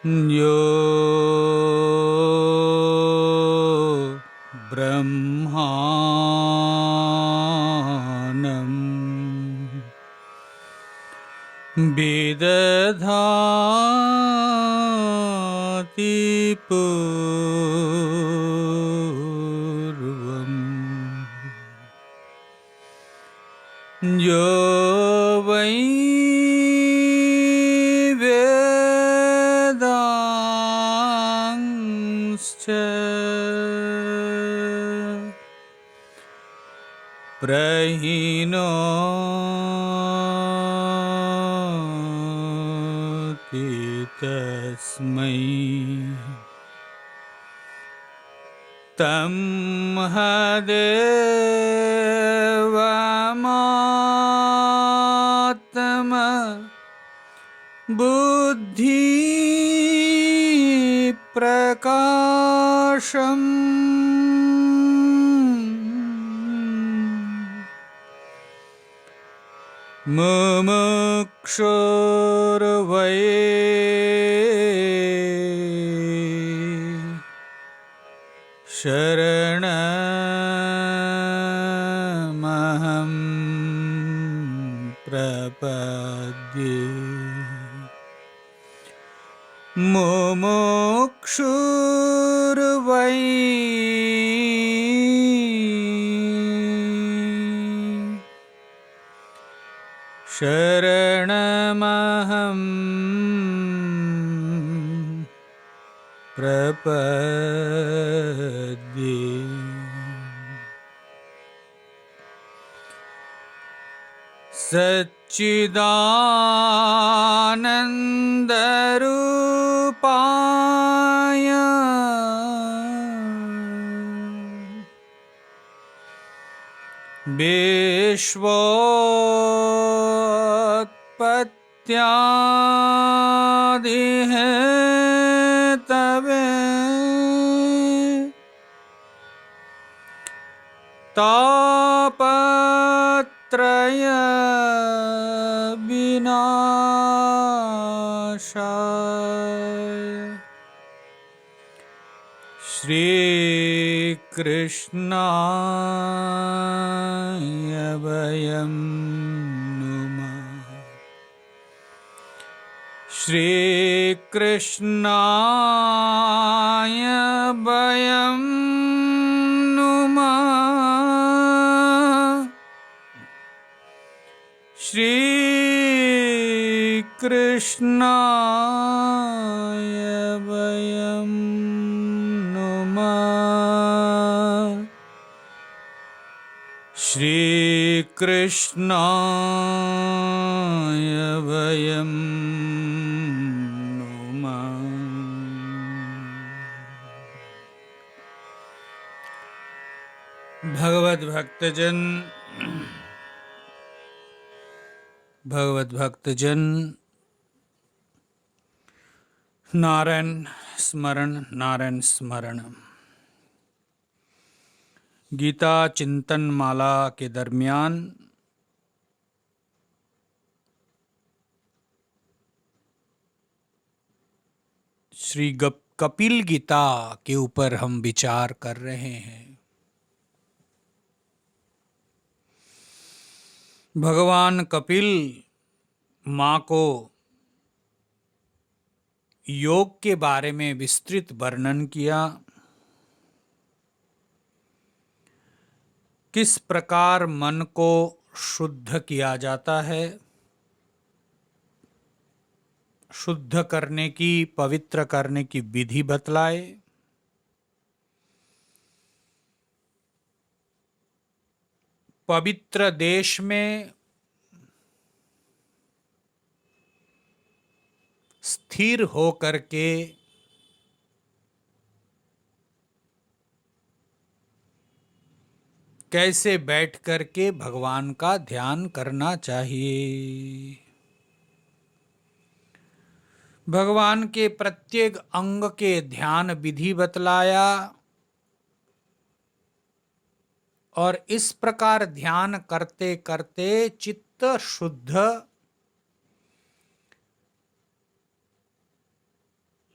यो ब्रह्माणं विदधाति पूर्वम् यो वै वेदांश्च प्रहिणोति तस्मै तमहदेवमात्म बुद्धि प्रकाशम् मुमुक्षुर्वै शरणमहं प्रपद्ये मुमुक्षुर्वै शरणमहं प्रपद्ये। सच्चिदानन्दरूपाय विश्वोत्पत्त्यादिहेतवे तापत्रय विनाशाय श्रीकृष्णाय वयं नुमः। श्रीकृष्णाय वयं नुमः। श्रीकृष्णाय वयं नुमः। श्रीकृष्णाय वयं नुमः। भगवत भक्तजन नारायण स्मरण गीता चिंतन माला के दरमियान श्री कपिल गीता के ऊपर हम विचार कर रहे हैं। भगवान कपिल माँ को योग के बारे में विस्तृत वर्णन किया। किस प्रकार मन को शुद्ध किया जाता है, शुद्ध करने की, पवित्र करने की विधि बतलाए। पवित्र देश में स्थिर हो करके कैसे बैठ करके भगवान का ध्यान करना चाहिए। भगवान के प्रत्येक अंग के ध्यान विधि बतलाया और इस प्रकार ध्यान करते करते चित्त शुद्ध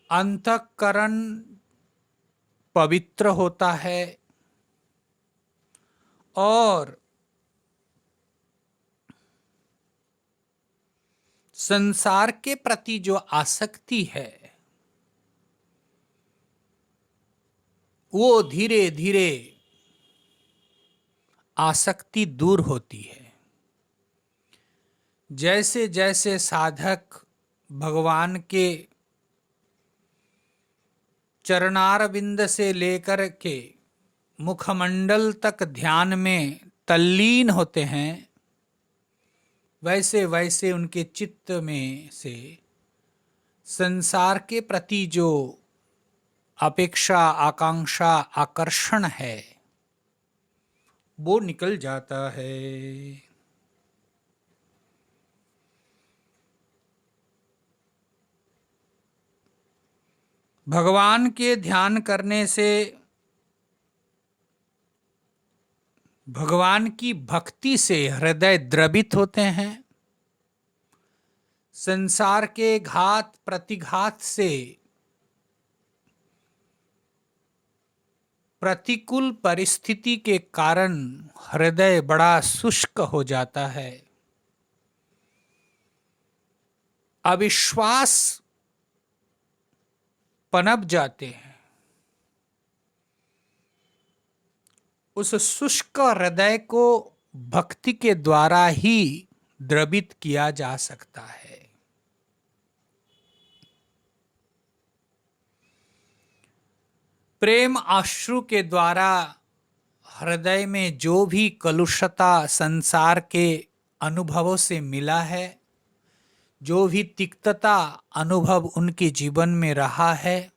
अंतःकरण पवित्र होता है और संसार के प्रति जो आसक्ति है वो धीरे धीरे आसक्ति दूर होती है। जैसे जैसे साधक भगवान के चरणारविंद से लेकर के मुखमंडल तक ध्यान में तल्लीन होते हैं, वैसे वैसे उनके चित्त में से संसार के प्रति जो अपेक्षा, आकांक्षा, आकर्षण है वो निकल जाता है। भगवान के ध्यान करने से, भगवान की भक्ति से हृदय द्रवित होते हैं। संसार के घात प्रतिघात से, प्रतिकूल परिस्थिति के कारण हृदय बड़ा शुष्क हो जाता है। अविश्वास पनप जाते हैं। उस शुष्क हृदय को भक्ति के द्वारा ही द्रवित किया जा सकता है। प्रेम आश्रु के द्वारा हृदय में जो भी कलुषता संसार के अनुभवों से मिला है, जो भी तिक्तता अनुभव उनके जीवन में रहा है,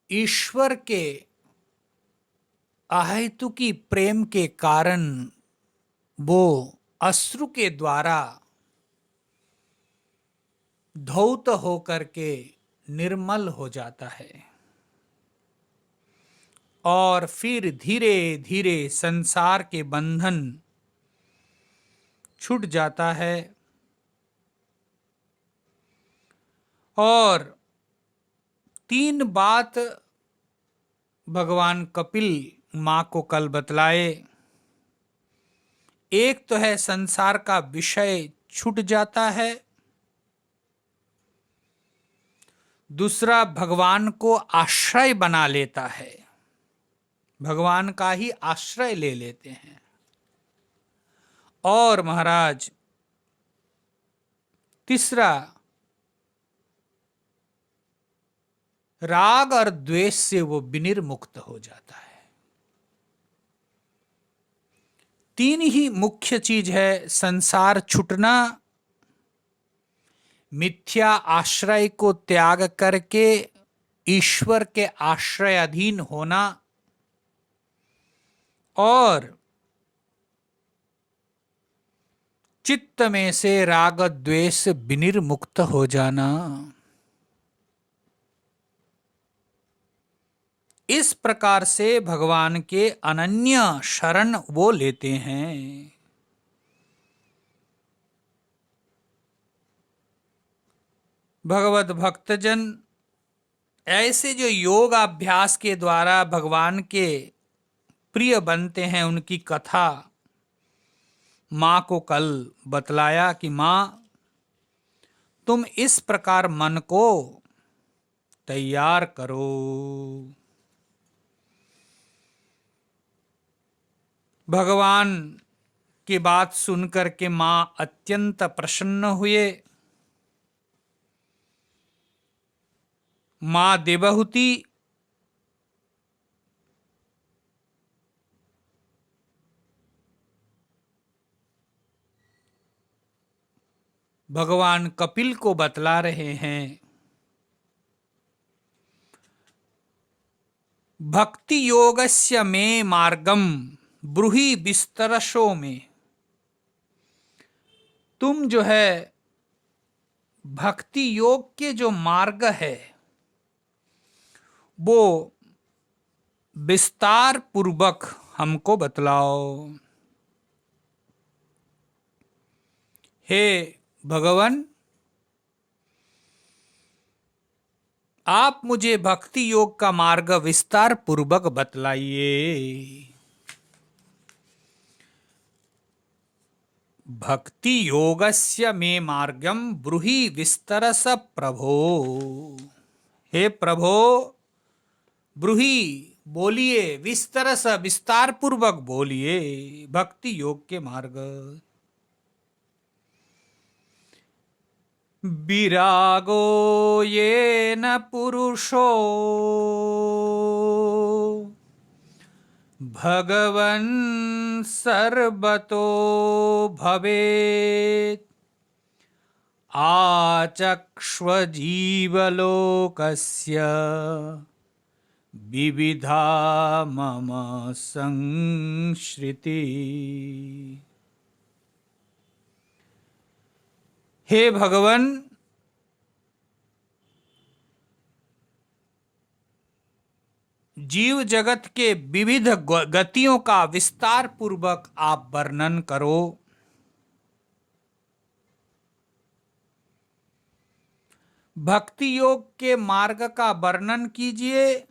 ईश्वर के अहेतुकी प्रेम के कारण वो अश्रु के द्वारा धौत होकर के निर्मल हो जाता है और फिर धीरे धीरे संसार के बंधन छूट जाता है। और 3 बात भगवान कपिल माँ को कल बतलाए। एक तो है संसार का विषय छूट जाता है, दूसरा भगवान को आश्रय बना लेता है, भगवान का ही आश्रय ले लेते हैं, और महाराज तीसरा राग और द्वेष से वो विनिर्मुक्त हो जाता है। 3 ही मुख्य चीज है, संसार छूटना, मिथ्या आश्रय को त्याग करके ईश्वर के आश्रय अधीन होना, और चित्त में से राग द्वेष विनिर्मुक्त हो जाना। इस प्रकार से भगवान के अनन्य शरण वो लेते हैं। भगवत भक्तजन ऐसे जो योग अभ्यास के द्वारा भगवान के प्रिय बनते हैं, उनकी कथा माँ को कल बतलाया कि माँ तुम इस प्रकार मन को तैयार करो। भगवान की बात सुनकर के माँ अत्यंत प्रसन्न हुए। माँ देवहूति भगवान कपिल को बतला रहे हैं, भक्ति योगस्य मे मार्गम ब्रूहि विस्तरशो में। तुम जो है भक्ति योग के जो मार्ग है वो विस्तार पूर्वक हमको बतलाओ। हे भगवान, आप मुझे भक्ति योग का मार्ग विस्तार पूर्वक बतलाइए। भक्ति योगस्य मे मार्गम ब्रूहि विस्तरस प्रभो। हे प्रभो, ब्रूहि बोलिए, विस्तरस विस्तार पूर्वक बोलिए भक्ति योग के मार्ग। विरागो येन पुरुषो भगवन् सर्वतो भवेत् आचक्ष्वजीवलोकस्य विविधा मम संश्रिति। हे भगवन, जीव जगत के विविध गतियों का विस्तार पूर्वक आप वर्णन करो। भक्ति योग के मार्ग का वर्णन कीजिए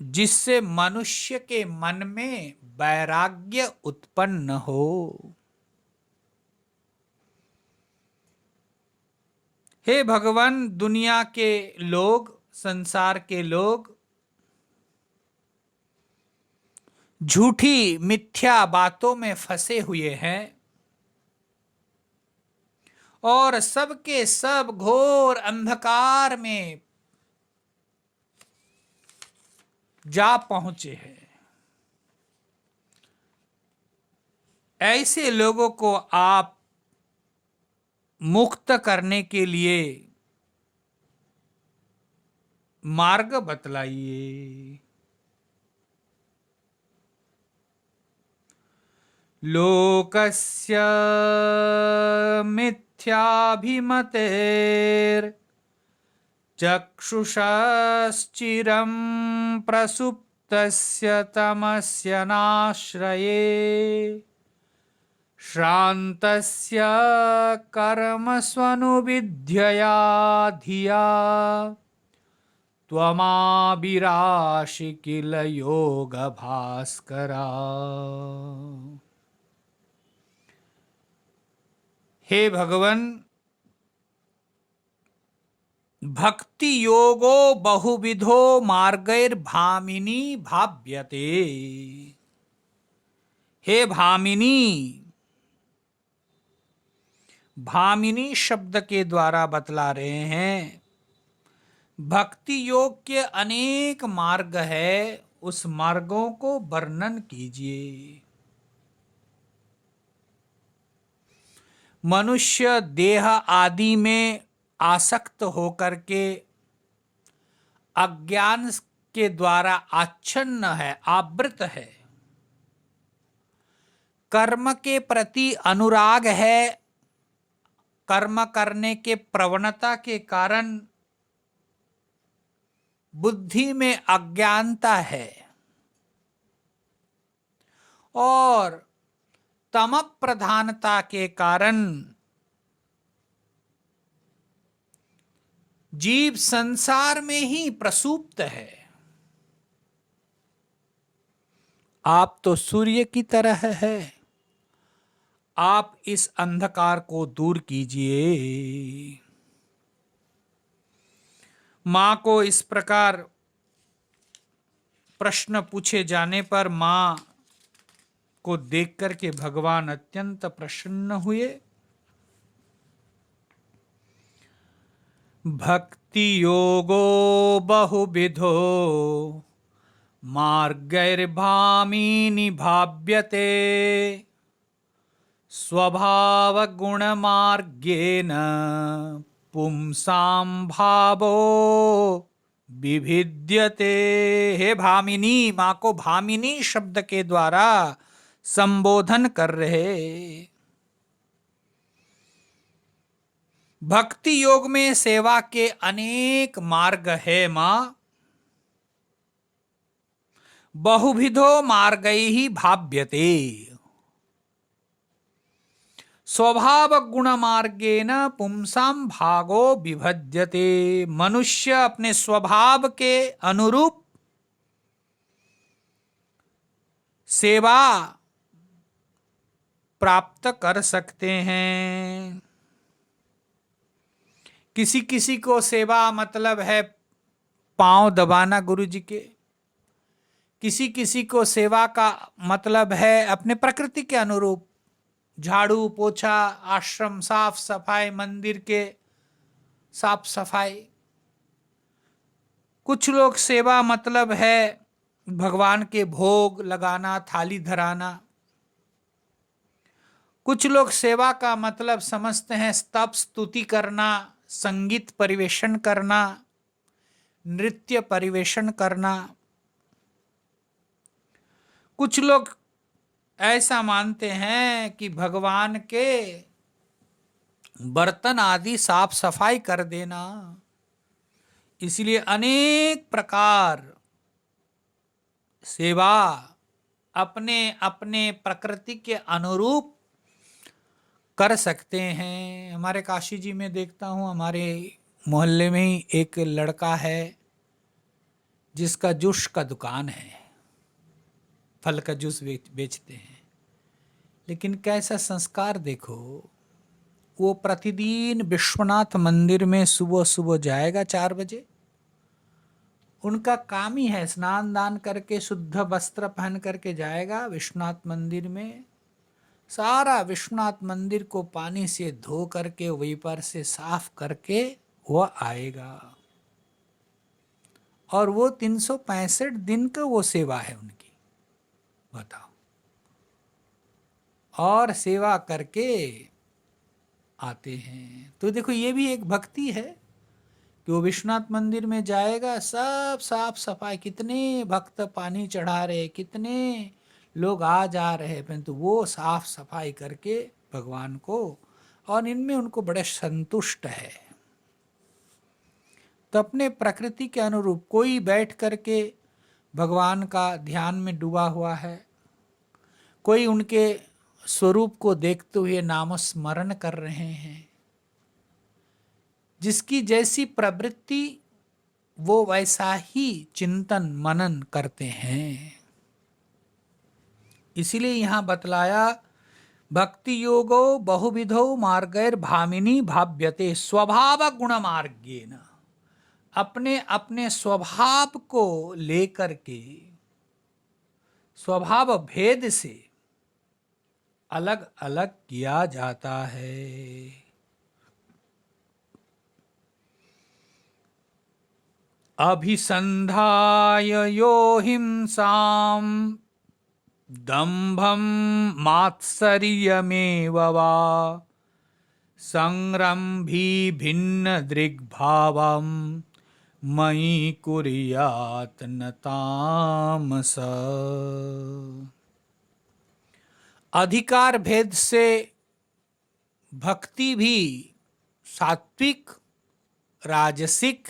जिससे मनुष्य के मन में वैराग्य उत्पन्न हो। हे भगवान, दुनिया के लोग, संसार के लोग झूठी मिथ्या बातों में फंसे हुए हैं और सबके सब घोर अंधकार में जा पहुंचे हैं। ऐसे लोगों को आप मुक्त करने के लिए मार्ग बतलाइए। लोकस्य मिथ्याभिमतेर् चक्षुषश्चिरं प्रसुप्तस्य तमस्य नाश्रये श्रान्तस्य कर्मस्वनुविद्यया धिया त्वमाभिराशि किल योग भास्करा। हे भगवन, भक्ति योगो बहुविधो मार्गैर्भामिनी भाव्यते। हे भामिनी, भामिनी शब्द के द्वारा बतला रहे हैं भक्ति योग के अनेक मार्ग है, उस मार्गों को वर्णन कीजिए। मनुष्य देह आदि में आसक्त होकर के अज्ञान के द्वारा आच्छन्न है, आवृत है। कर्म के प्रति अनुराग है, कर्म करने के प्रवणता के कारण बुद्धि में अज्ञानता है और तम प्रधानता के कारण जीव संसार में ही प्रसुप्त है। आप तो सूर्य की तरह है, आप इस अंधकार को दूर कीजिए। मां को इस प्रकार प्रश्न पूछे जाने पर मां को देख करके भगवान अत्यंत प्रसन्न हुए। भक्ति योगो बहुविधो मार्गैर्भामिनी भाव्यते स्वभाव गुण मार्गेण पुंसां भावो विभिद्यते। हे भामिनी, मां को भामिनी शब्द के द्वारा संबोधन कर रहे। भक्ति योग में सेवा के अनेक मार्ग है मां। बहुविधो मार्गैः भाव्यते। स्वभाव गुण मार्गेण पुंसाम भागो विभज्यते। मनुष्य अपने स्वभाव के अनुरूप सेवा प्राप्त कर सकते हैं। किसी किसी को सेवा मतलब है पांव दबाना गुरु जी के, किसी किसी को सेवा का मतलब है अपने प्रकृति के अनुरूप झाड़ू पोछा, आश्रम साफ सफाई, मंदिर के साफ सफाई। कुछ लोग सेवा मतलब है भगवान के भोग लगाना, थाली धराना। कुछ लोग सेवा का मतलब समझते हैं स्तव स्तुति करना, संगीत परिवेशन करना, नृत्य परिवेशन करना। कुछ लोग ऐसा मानते हैं कि भगवान के बर्तन आदि साफ सफाई कर देना। इसलिए अनेक प्रकार सेवा अपने अपने प्रकृति के अनुरूप कर सकते हैं। हमारे काशी जी में देखता हूँ, हमारे मोहल्ले में ही एक लड़का है जिसका जूस का दुकान है, फल का जूस बेचते हैं। लेकिन कैसा संस्कार देखो, वो प्रतिदिन विश्वनाथ मंदिर में सुबह सुबह जाएगा 4 बजे। उनका काम ही है स्नान दान करके शुद्ध वस्त्र पहन करके जाएगा विश्वनाथ मंदिर में। सारा विश्वनाथ मंदिर को पानी से धो करके वेपर से साफ करके वह आएगा। और वो 365 दिन का वो सेवा है उनकी, बताओ। और सेवा करके आते हैं। तो देखो ये भी एक भक्ति है कि वो विश्वनाथ मंदिर में जाएगा, सब साफ सफाई, कितने भक्त पानी चढ़ा रहे, कितने लोग आ जा रहे, परंतु वो साफ सफाई करके भगवान को, और इनमें उनको बड़े संतुष्ट है। तो अपने प्रकृति के अनुरूप कोई बैठ करके भगवान का ध्यान में डूबा हुआ है, कोई उनके स्वरूप को देखते हुए नाम स्मरण कर रहे हैं। जिसकी जैसी प्रवृत्ति वो वैसा ही चिंतन मनन करते हैं। इसीलिए यहां बतलाया भक्ति योगो बहुविधो मार्गैर भामिनी भाव्यते स्वभाव गुण मार्गेन। अपने अपने स्वभाव को लेकर के, स्वभाव भेद से अलग अलग किया जाता है। अभिसंधाय यो हिंसाम दंभम मात्सर्यमेव वा संरंभी भिन्न दृग्भावम मयि कुर्यात् न तामस। अधिकार भेद से भक्ति भी सात्विक, राजसिक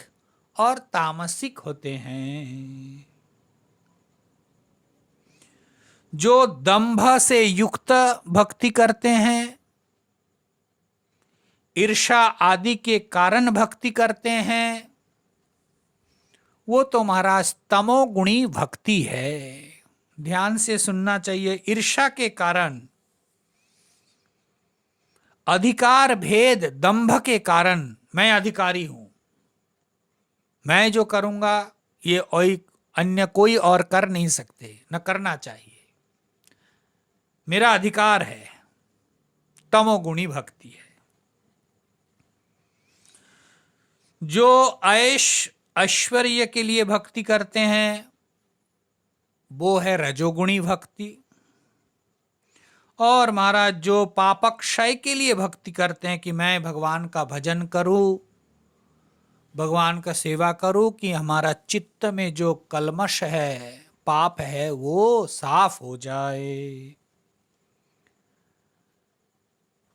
और तामसिक होते हैं। जो दंभ से युक्त भक्ति करते हैं, ईर्ष्या आदि के कारण भक्ति करते हैं, वो तो महाराज तमोगुणी भक्ति है। ध्यान से सुनना चाहिए। ईर्ष्या के कारण, अधिकार भेद दंभ के कारण, मैं अधिकारी हूं, मैं जो करूंगा ये अन्य कोई और कर नहीं सकते, न करना चाहिए, मेरा अधिकार है, तमोगुणी भक्ति है। जो ऐश ऐश्वर्य के लिए भक्ति करते हैं वो है रजोगुणी भक्ति। और महाराज जो पापक्षय के लिए भक्ति करते हैं कि मैं भगवान का भजन करूं, भगवान का सेवा करूं, कि हमारा चित्त में जो कलमश है, पाप है, वो साफ हो जाए।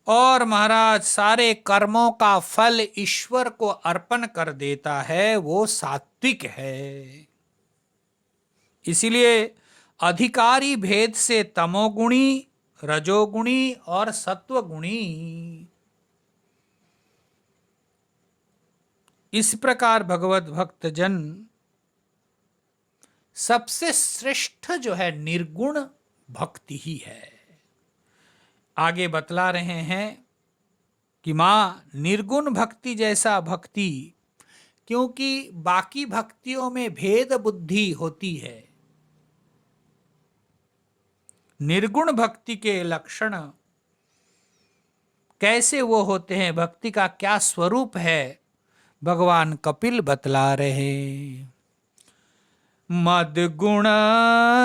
और महाराज सारे कर्मों का फल ईश्वर को अर्पण कर देता है, वो सात्विक है। इसीलिए अधिकारी भेद से तमोगुणी, रजोगुणी और सत्वगुणी। इस प्रकार भगवत भक्त जन सबसे श्रेष्ठ जो है निर्गुण भक्ति ही है। आगे बतला रहे हैं कि मां निर्गुण भक्ति जैसा भक्ति, क्योंकि बाकी भक्तियों में भेद बुद्धि होती है, निर्गुण भक्ति के लक्षण कैसे वो होते हैं, भक्ति का क्या स्वरूप है, भगवान कपिल बतला रहे। मद्गुण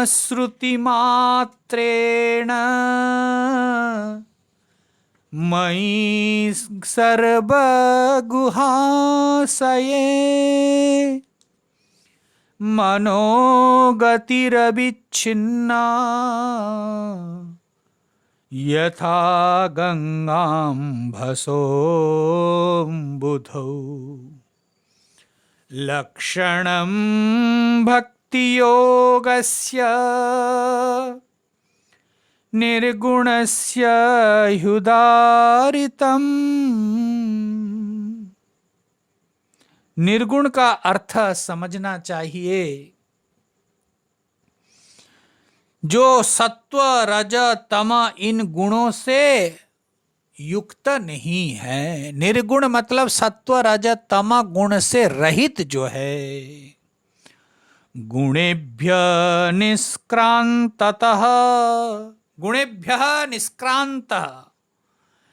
श्रुति मात्रेण मयि सर्वगुहाशये मनोगतिरविच्छिन्ना यथा गंगाम्भसोऽम्बुधौ लक्षणं भक्तियोगस्य निर्गुणस्य ह्युदारितम्। निर्गुण का अर्थ समझना चाहिए, जो सत्व रज तम इन गुणों से युक्त नहीं है। निर्गुण मतलब सत्व रज तम गुण से रहित जो है। गुणेभ्य निष्क्रांततः, गुणेभ्य निष्क्रांत,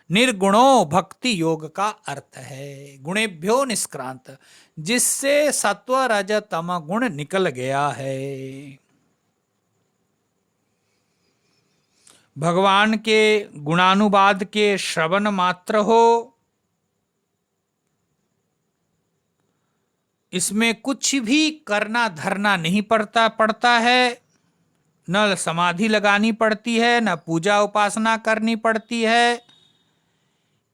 निर्गुणो भक्ति योग का अर्थ है। गुणेभ्यो निष्क्रांत, जिससे सत्व रज तम गुण निकल गया है। भगवान के गुणानुवाद के श्रवण मात्र हो, इसमें कुछ भी करना धरना नहीं पड़ता है, न समाधि लगानी पड़ती है, न पूजा उपासना करनी पड़ती है।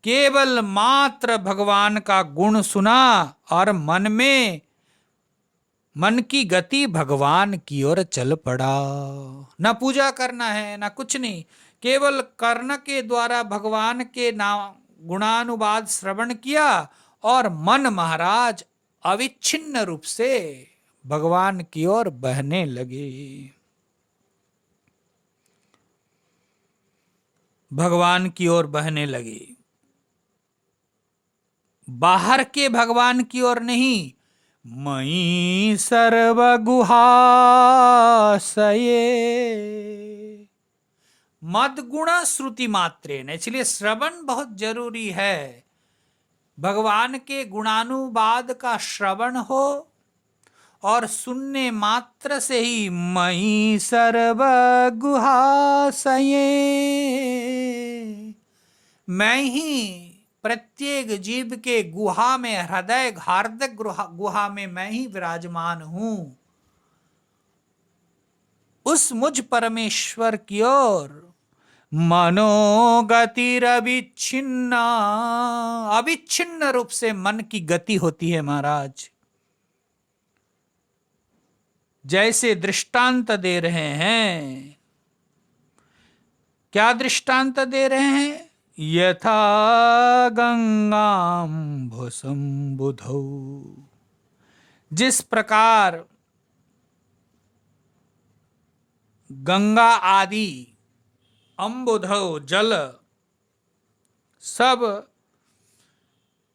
केवल मात्र भगवान का गुण सुना और मन की गति भगवान की ओर चल पड़ा। न पूजा करना है, न कुछ नहीं, केवल कर्ण के द्वारा भगवान के नाम गुणानुवाद श्रवण किया और मन महाराज अविच्छिन्न रूप से भगवान की ओर बहने लगे। भगवान की ओर बहने लगे, बाहर के भगवान की ओर नहीं। मयि सर्वगुहाशये मद्गुण श्रुति मात्रेण, इसलिए श्रवण बहुत जरूरी है। भगवान के गुणानुवाद का श्रवण हो और सुनने मात्र से ही मयि सर्वगुहाशये, मैं ही प्रत्येक जीव के गुहा में, हृदय हार्दिक गुहा में मैं ही विराजमान हूं। उस मुझ परमेश्वर की ओर मनोगतिरविच्छिन्न, अविच्छिन्न रूप से मन की गति होती है महाराज। जैसे दृष्टांत दे रहे हैं, क्या दृष्टांत दे रहे हैं? यथा गंगाम्भसंबुधौ, जिस प्रकार गंगा आदि अम्बुधौ जल सब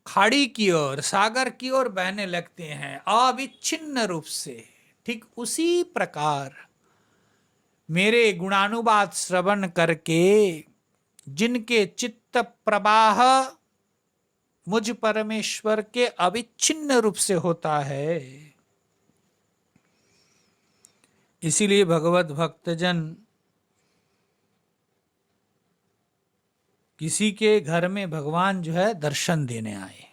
खाड़ी की ओर, सागर की ओर बहने लगते हैं अविच्छिन्न रूप से, ठीक उसी प्रकार मेरे गुणानुवाद श्रवण करके जिनके चित्त प्रवाह मुझ परमेश्वर के अविच्छिन्न रूप से होता है, इसीलिए भगवत भक्तजन किसी के घर में भगवान जो है दर्शन देने आए,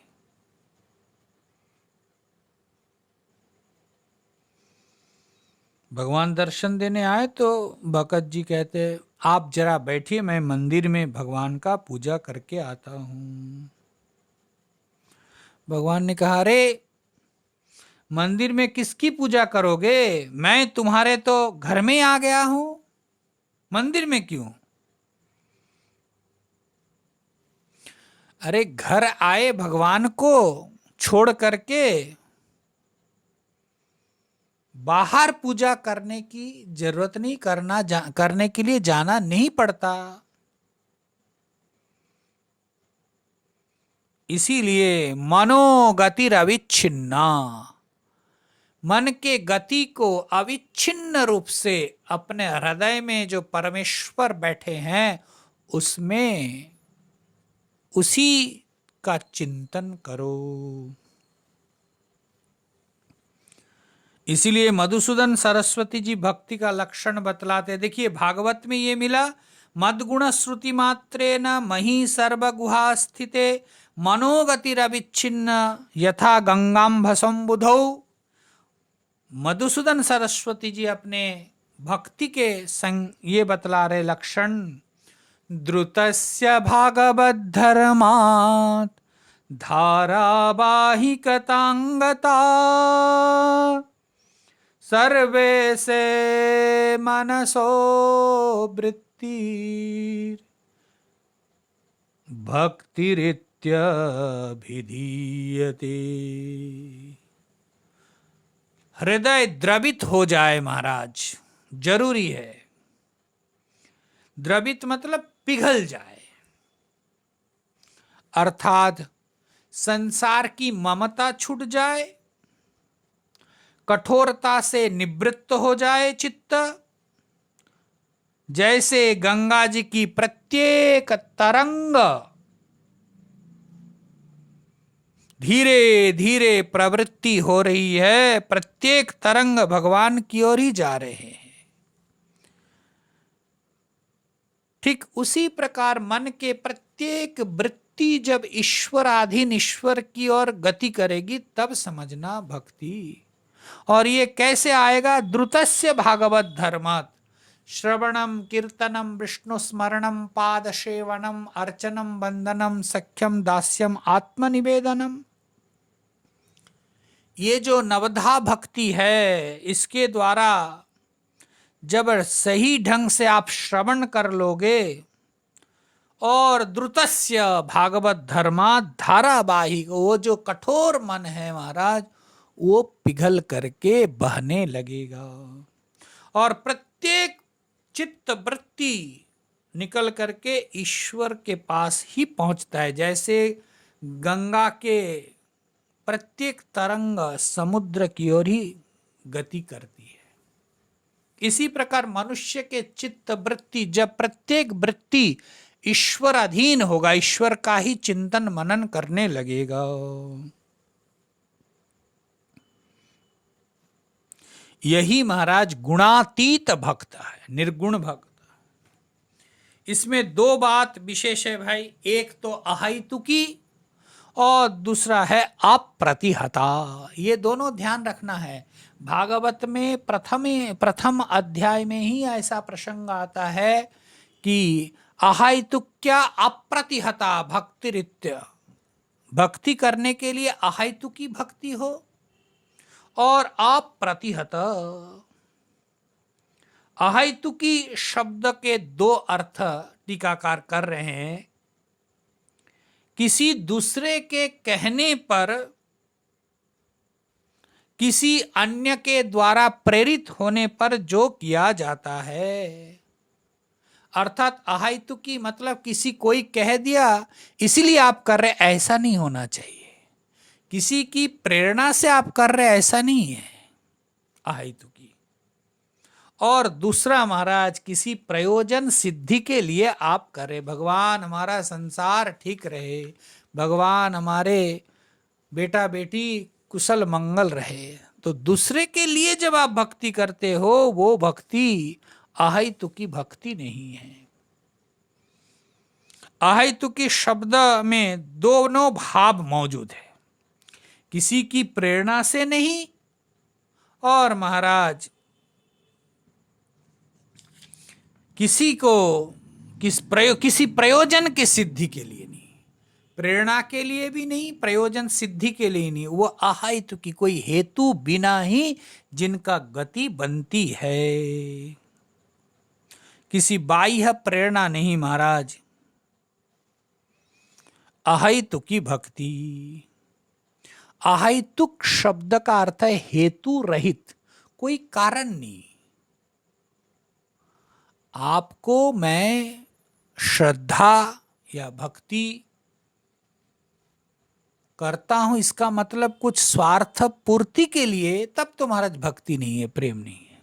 भगवान दर्शन देने आए तो भगत जी कहते आप जरा बैठिए, मैं मंदिर में भगवान का पूजा करके आता हूं। भगवान ने कहा अरे मंदिर में किसकी पूजा करोगे, मैं तुम्हारे तो घर में आ गया हूं, मंदिर में क्यों? अरे घर आए भगवान को छोड़ करके बाहर पूजा करने की जरूरत नहीं, करने के लिए जाना नहीं पड़ता। इसीलिए मनोगतिर अविच्छिन्ना, मन के गति को अविच्छिन्न रूप से अपने हृदय में जो परमेश्वर बैठे हैं उसमें उसी का चिंतन करो। इसीलिए मधुसूदन सरस्वती जी भक्ति का लक्षण बतलाते। देखिए भागवत में ये मिला, मद्गुण श्रुति मात्रेन मही सर्वगुहा स्थिते मनोगतिरविच्छिन्न यथा गंगाम्भसं बुधौ। मधुसूदन सरस्वती जी अपने भक्ति के संग ये बतला रहे लक्षण, द्रुतस्य भागवद्धर्मात् धारावाहिकतांगता सर्वे से मनसो वृत्ति भक्तिरित्यभिधीयते। हृदय द्रवित हो जाए महाराज, जरूरी है। द्रवित मतलब पिघल जाए, अर्थात संसार की ममता छूट जाए, कठोरता से निवृत्त हो जाए चित्त। जैसे गंगा जी की प्रत्येक तरंग धीरे धीरे प्रवृत्ति हो रही है, प्रत्येक तरंग भगवान की ओर ही जा रहे हैं। ठीक उसी प्रकार मन के प्रत्येक वृत्ति जब ईश्वराधीन ईश्वर की ओर गति करेगी तब समझना भक्ति। और ये कैसे आएगा? द्रुतस्य भागवत धर्मात् श्रवणम कीर्तनम विष्णु स्मरणम पाद सेवनम अर्चनम वंदनम सख्यम दास्यम आत्मनिवेदनम। ये जो नवधा भक्ति है, इसके द्वारा जब सही ढंग से आप श्रवण कर लोगे और द्रुतस्य भागवत धर्मात् धारावाहिक, वो जो कठोर मन है महाराज वो पिघल करके बहने लगेगा और प्रत्येक चित्त वृत्ति निकल करके ईश्वर के पास ही पहुंचता है। जैसे गंगा के प्रत्येक तरंग समुद्र की ओर ही गति करती है, इसी प्रकार मनुष्य के चित्त वृत्ति जब प्रत्येक वृत्ति ईश्वर अधीन होगा, ईश्वर का ही चिंतन मनन करने लगेगा। यही महाराज गुणातीत भक्त है, निर्गुण भक्त। इसमें दो बात विशेष है भाई, एक तो अहैतुकी और दूसरा है अप्रतिहता। ये दोनों ध्यान रखना है। भागवत में प्रथम अध्याय में ही ऐसा प्रसंग आता है कि अहैतुक्या अप्रतिहता भक्तिरित्य, भक्ति करने के लिए अहैतुकी भक्ति हो और अप्रतिहत। अहैतुकी शब्द के दो अर्थ टीकाकार कर रहे हैं। किसी दूसरे के कहने पर, किसी अन्य के द्वारा प्रेरित होने पर जो किया जाता है, अर्थात अहैतुकी मतलब किसी कोई कह दिया इसीलिए आप कर रहे, ऐसा नहीं होना चाहिए। किसी की प्रेरणा से आप कर रहे, ऐसा नहीं है अहैतुकी। और दूसरा महाराज किसी प्रयोजन सिद्धि के लिए आप करें, भगवान हमारा संसार ठीक रहे, भगवान हमारे बेटा बेटी कुशल मंगल रहे, तो दूसरे के लिए जब आप भक्ति करते हो वो भक्ति अहैतुकी भक्ति नहीं है। अहैतुकी शब्द में दोनों भाव मौजूद है, किसी की प्रेरणा से नहीं और महाराज किसी प्रयोजन की सिद्धि के लिए नहीं, प्रेरणा के लिए भी नहीं, प्रयोजन सिद्धि के लिए नहीं। वो अहैतुकी, कोई हेतु बिना ही जिनका गति बनती है, किसी बाह्य प्रेरणा नहीं महाराज। अहैतुकी भक्ति। अहैतुक शब्द का अर्थ है हेतु रहित, कोई कारण नहीं। आपको मैं श्रद्धा या भक्ति करता हूं, इसका मतलब कुछ स्वार्थ पूर्ति के लिए, तब तो महाराज भक्ति नहीं है, प्रेम नहीं है।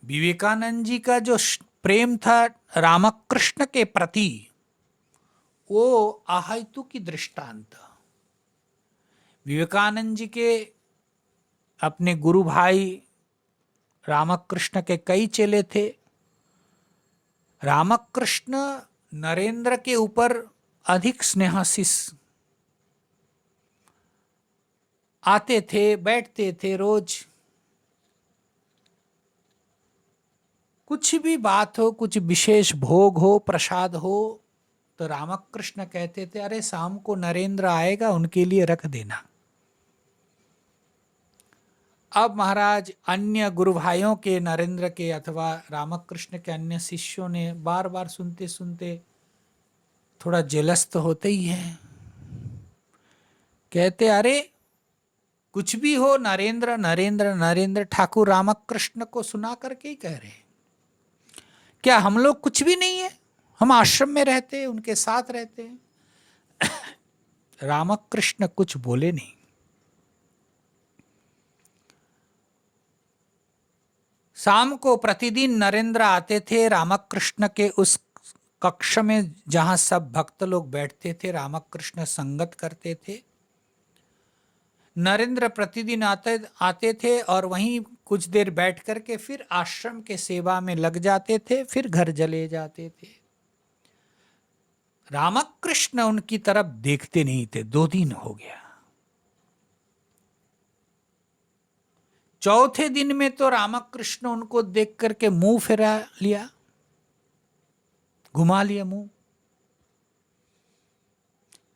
विवेकानंद जी का जो प्रेम था रामकृष्ण के प्रति, वो अहेतु की दृष्टांत। विवेकानंद जी के अपने गुरु भाई रामकृष्ण के कई चेले थे। रामकृष्ण नरेंद्र के ऊपर अधिक स्नेहाशीष, आते थे, बैठते थे रोज, कुछ भी बात हो, कुछ विशेष भोग हो, प्रसाद हो, तो रामकृष्ण कहते थे अरे शाम को नरेंद्र आएगा, उनके लिए रख देना। अब महाराज अन्य गुरु भाइयों के, नरेंद्र के अथवा रामकृष्ण के अन्य शिष्यों ने बार बार सुनते सुनते थोड़ा जेलस तो होते ही है। कहते अरे कुछ भी हो, नरेंद्र नरेंद्र नरेंद्र, ठाकुर रामकृष्ण को सुना करके ही कह रहे, क्या हम लोग कुछ भी नहीं है? हम आश्रम में रहते हैं, उनके साथ रहते हैं। रामकृष्ण कुछ बोले नहीं। शाम को प्रतिदिन नरेंद्र आते थे रामकृष्ण के उस कक्ष में जहां सब भक्त लोग बैठते थे, रामकृष्ण संगत करते थे। नरेंद्र प्रतिदिन आते थे और वहीं कुछ देर बैठ करके फिर आश्रम के सेवा में लग जाते थे, फिर घर चले जाते थे। रामकृष्ण उनकी तरफ देखते नहीं थे। 2 दिन हो गया। चौथे दिन में तो रामकृष्ण उनको देख करके मुंह फिरा लिया, घुमा लिया मुंह।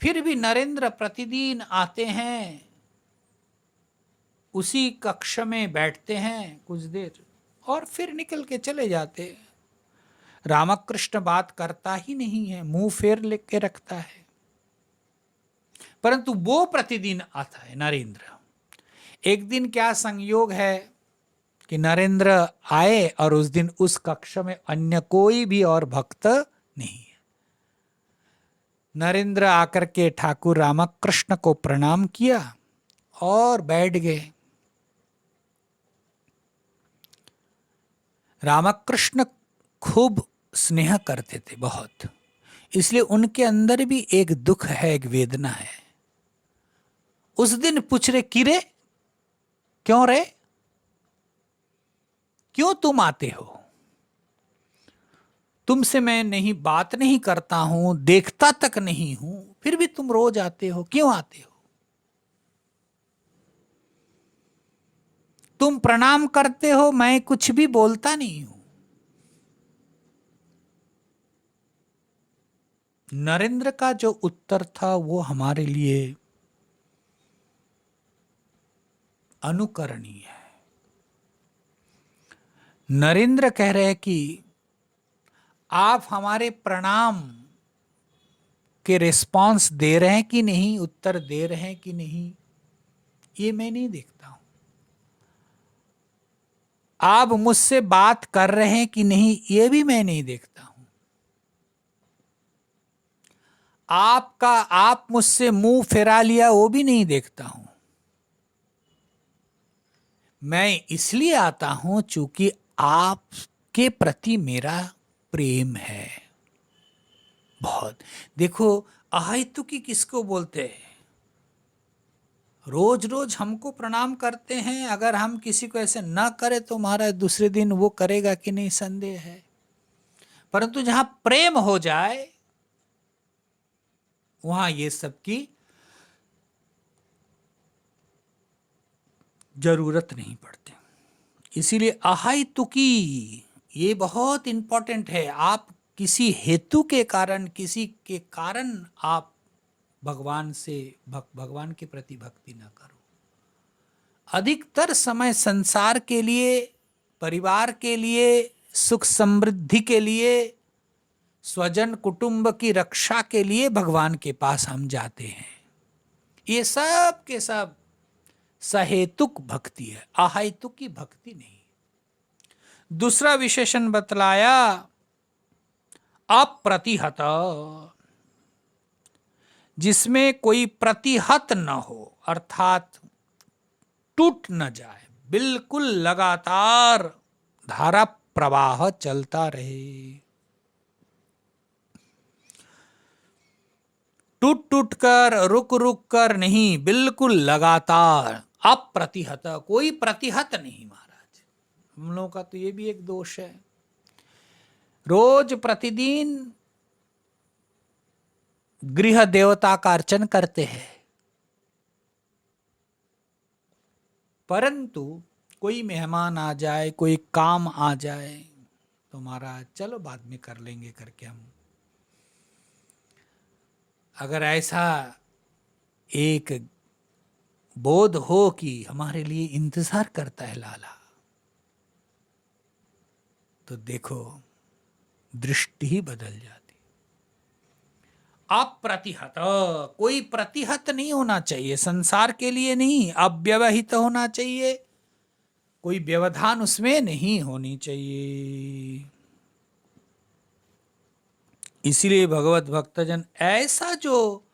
फिर भी नरेंद्र प्रतिदिन आते हैं, उसी कक्ष में बैठते हैं कुछ देर और फिर निकल के चले जाते। रामकृष्ण बात करता ही नहीं है, मुंह फेर लेके रखता है। परंतु वो प्रतिदिन आता है नरेंद्र। एक दिन क्या संयोग है कि नरेंद्र आए और उस दिन उस कक्ष में अन्य कोई भी और भक्त नहीं है। नरेंद्र आकर के ठाकुर रामकृष्ण को प्रणाम किया और बैठ गए। रामकृष्ण खूब स्नेह करते थे, बहुत, इसलिए उनके अंदर भी एक दुख है, एक वेदना है। उस दिन पूछ रहे, किरे क्यों रे, क्यों तुम आते हो? तुमसे मैं नहीं बात नहीं करता हूं, देखता तक नहीं हूं, फिर भी तुम रोज आते हो, क्यों आते हो? तुम प्रणाम करते हो, मैं कुछ भी बोलता नहीं हूं। नरेंद्र का जो उत्तर था वो हमारे लिए अनुकरणीय है। नरेंद्र कह रहे हैं कि आप हमारे प्रणाम के रिस्पांस दे रहे हैं कि नहीं, उत्तर दे रहे हैं कि नहीं, ये मैं नहीं देखता हूं। आप मुझसे बात कर रहे हैं कि नहीं, ये भी मैं नहीं देखता हूं। आप मुझसे मुंह फिरा लिया, वो भी नहीं देखता हूं। मैं इसलिए आता हूं चूंकि आपके प्रति मेरा प्रेम है बहुत। देखो, अहेतुकी किसको बोलते हैं? रोज रोज हमको प्रणाम करते हैं, अगर हम किसी को ऐसे ना करें तो महाराज दूसरे दिन वो करेगा कि नहीं, संदेह है। परंतु जहां प्रेम हो जाए वहां ये सब की जरूरत नहीं पड़ती। इसीलिए अहेतुकी ये बहुत इंपॉर्टेंट है। आप किसी हेतु के कारण, किसी के कारण आप भगवान से भगवान के प्रति भक्ति ना करो। अधिकतर समय संसार के लिए, परिवार के लिए, सुख समृद्धि के लिए, स्वजन कुटुंब की रक्षा के लिए भगवान के पास हम जाते हैं। ये सब के सब सहेतुक भक्ति है, अहेतुक की भक्ति नहीं। दूसरा विशेषण बतलाया अप्रतिहत, जिसमें कोई प्रतिहत न हो, अर्थात टूट न जाए, बिल्कुल लगातार धारा प्रवाह चलता रहे, टूट टूट कर रुक रुक कर नहीं, बिल्कुल लगातार अप्रतिहत, कोई प्रतिहत नहीं। महाराज हम लोगों का तो ये भी एक दोष है, रोज प्रतिदिन गृह देवता का अर्चन करते हैं, परंतु कोई मेहमान आ जाए, कोई काम आ जाए तो महाराज चलो बाद में कर लेंगे करके हम, अगर ऐसा एक बोध हो कि हमारे लिए इंतजार करता है लाला, तो देखो दृष्टि ही बदल जाती। अप्रतिहत, कोई प्रतिहत नहीं होना चाहिए, संसार के लिए नहीं, अव्यवहित होना चाहिए, कोई व्यवधान उसमें नहीं होनी चाहिए। इसीलिए भगवत भक्तजन ऐसा जो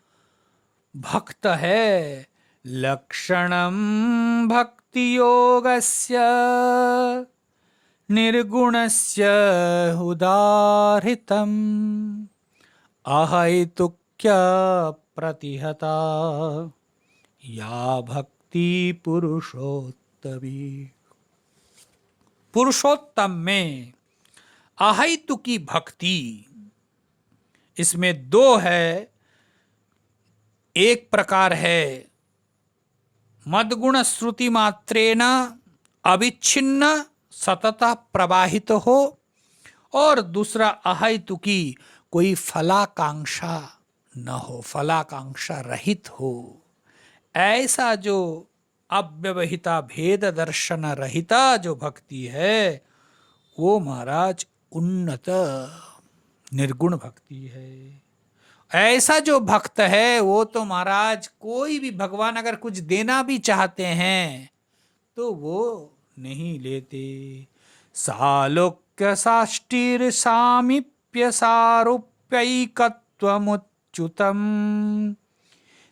भक्त है, लक्षणम भक्ति योगस्य निर्गुणस्य उदाहृतम अहैतुक्य प्रतिहता या भक्ति पुरुषोत्तमी। पुरुषोत्तम में अहैतुकी भक्ति, इसमें दो है। एक प्रकार है मद्गुण श्रुति मात्रेण अविच्छिन्न सतत प्रवाहित हो, और दूसरा अहैतुकी, कोई फलाकांक्षा न हो, फलाकांक्षा रहित हो। ऐसा जो अव्यवहिता भेद दर्शन रहिता जो भक्ति है, वो महाराज उन्नत निर्गुण भक्ति है। ऐसा जो भक्त है वो तो महाराज कोई भी, भगवान अगर कुछ देना भी चाहते हैं तो वो नहीं लेते। सालोक्य साष्टिर सामीप्य सारूप्यैकत्वमुच्युतम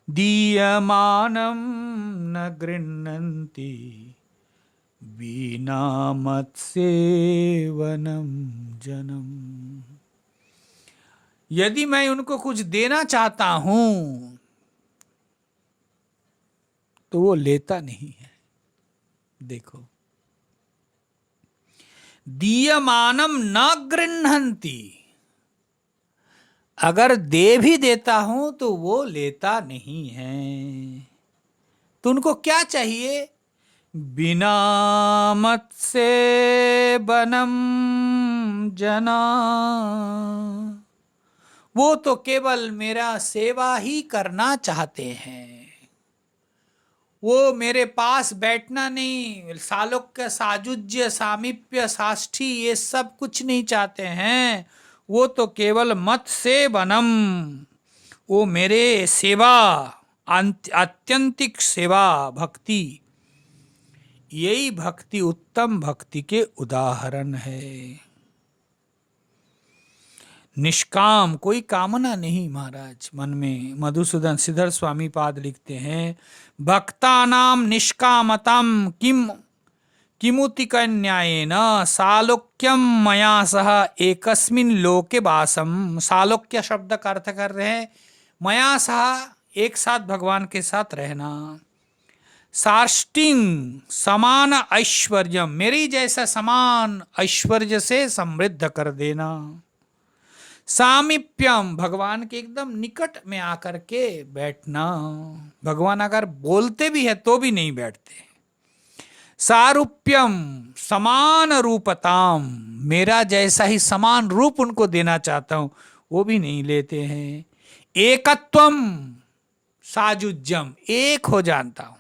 दीयमानं न गृह्णन्ति विना मत्सेवनं जनम। यदि मैं उनको कुछ देना चाहता हूं तो वो लेता नहीं है। देखो, दीयमानम न गृह्णन्ति, अगर दे भी देता हूं तो वो लेता नहीं है। तो उनको क्या चाहिए? बिना मत्सेवनं जना, वो तो केवल मेरा सेवा ही करना चाहते हैं, वो मेरे पास बैठना नहीं, सालोक्य साजुज्य सामीप्य साष्ठी ये सब कुछ नहीं चाहते हैं। वो तो केवल मत सेवनम, वो मेरे सेवा, आत्यंतिक सेवा भक्ति, यही भक्ति उत्तम भक्ति के उदाहरण है। निष्काम, कोई कामना नहीं महाराज मन में। मधुसूदन सिद्धर स्वामी पाद लिखते हैं, भक्तानाम निष्कामतम किम किमुति कन्यायेन सालोक्यम मया सह एकस्मिन लोके वासम। सालोक्य शब्द का अर्थ कर रहे हैं मया सह, एक साथ भगवान के साथ रहना। साष्टिंग समान ऐश्वर्यम, मेरी जैसा समान ऐश्वर्य से समृद्ध कर देना। सामीप्यम, भगवान के एकदम निकट में आकर के बैठना। भगवान अगर बोलते भी है तो भी नहीं बैठते। सारूप्यम, समान रूपताम, मेरा जैसा ही समान रूप उनको देना चाहता हूं, वो भी नहीं लेते हैं। एकत्वम साजुज्यम, एक हो जानता हूं,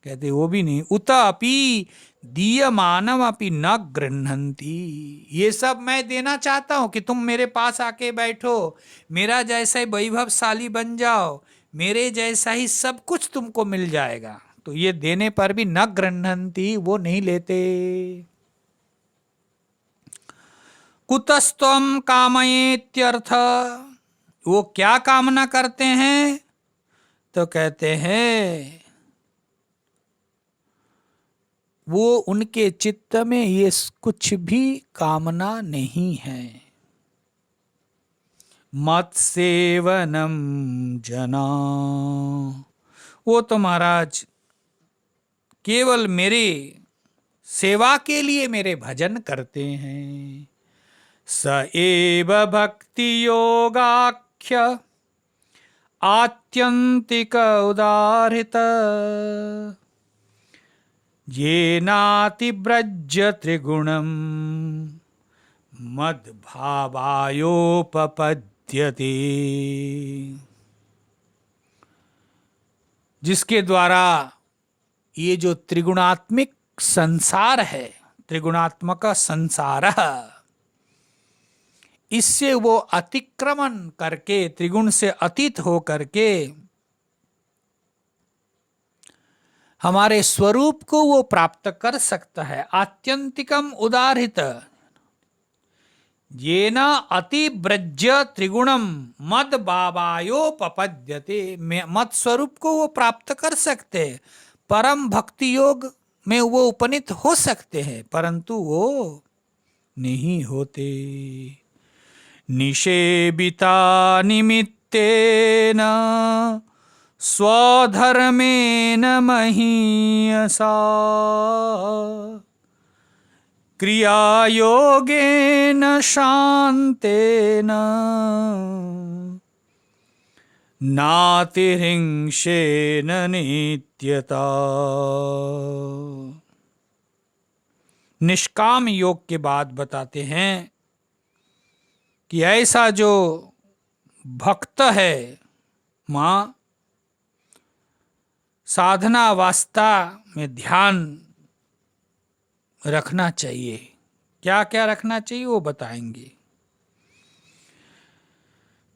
कहते वो भी नहीं। उत अपि दीयमानम अपि न गृह्णन्ति, ये सब मैं देना चाहता हूं कि तुम मेरे पास आके बैठो, मेरा जैसा ही वैभवशाली बन जाओ, मेरे जैसा ही सब कुछ तुमको मिल जाएगा, तो ये देने पर भी न गृह्णन्ति, वो नहीं लेते। कुतस्त्वम कामयेत्यर्थ, वो क्या कामना करते हैं? तो कहते हैं वो उनके चित्त में ये कुछ भी कामना नहीं है। मत सेवनम जना, वो तो महाराज केवल मेरे सेवा के लिए मेरे भजन करते हैं। स एव भक्ति योगाख्य आत्यंतिक उदाहृत, ये नातिव्रज त्रिगुणम मद भावायोपपद्यते, जिसके द्वारा ये जो त्रिगुणात्मिक संसार है, त्रिगुणात्मक संसार, इससे वो अतिक्रमण करके, त्रिगुण से अतीत हो करके हमारे स्वरूप को वो प्राप्त कर सकता है। आत्यंतिकम उदाहृत येन अतिव्रज्य त्रिगुणम मद भावायोपपद्यते, मत स्वरूप को वो प्राप्त कर सकते हैं, परम भक्ति योग में वो उपनीत हो सकते हैं, परंतु वो नहीं होते। निषेविता निमित्तेन स्वधर्मेण महीयसा, क्रियायोगेन शान्तेन नातिहिंसेन नित्यता। निष्काम योग के बाद बताते हैं कि ऐसा जो भक्त है, मां साधना वास्ता में ध्यान रखना चाहिए। क्या क्या रखना चाहिए वो बताएंगे।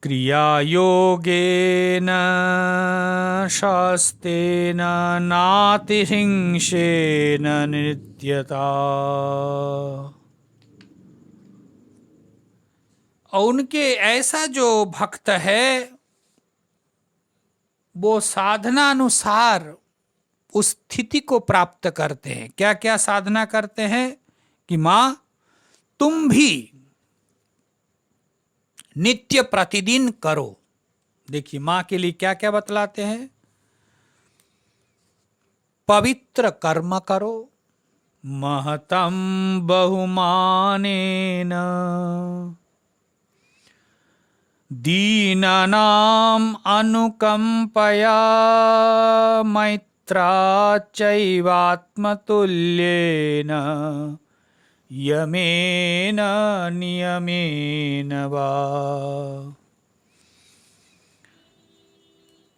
क्रिया योगेन शास्तेन नातिहिंसेन नित्यता, और उनके ऐसा जो भक्त है वो साधना अनुसार उस स्थिति को प्राप्त करते हैं। क्या क्या साधना करते हैं? कि मां तुम भी नित्य प्रतिदिन करो। देखिए मां के लिए क्या क्या बतलाते हैं। पवित्र कर्म करो, महतम बहुमानेन, दीनानाम अनुकंपया, मैत्रा चैवात्मतुल्येन, यमेन नियमेन वा।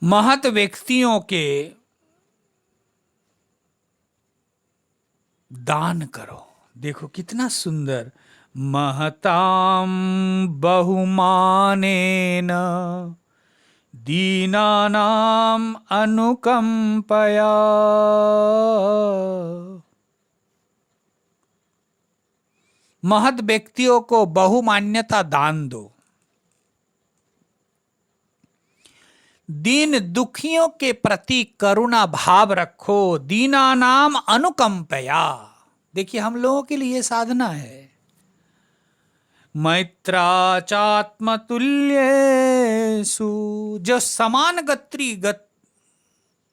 महत व्यक्तियों के दान करो। देखो कितना सुंदर, महताम बहुमानेन दीनानाम अनुकंपया, महत व्यक्तियों को बहुमान्यता दान दो। दीन दुखियों के प्रति करुणा भाव रखो, दीनानाम अनुकंपया। देखिए हम लोगों के लिए साधना है। मैत्रा चात्मतुल्येषु, जो समान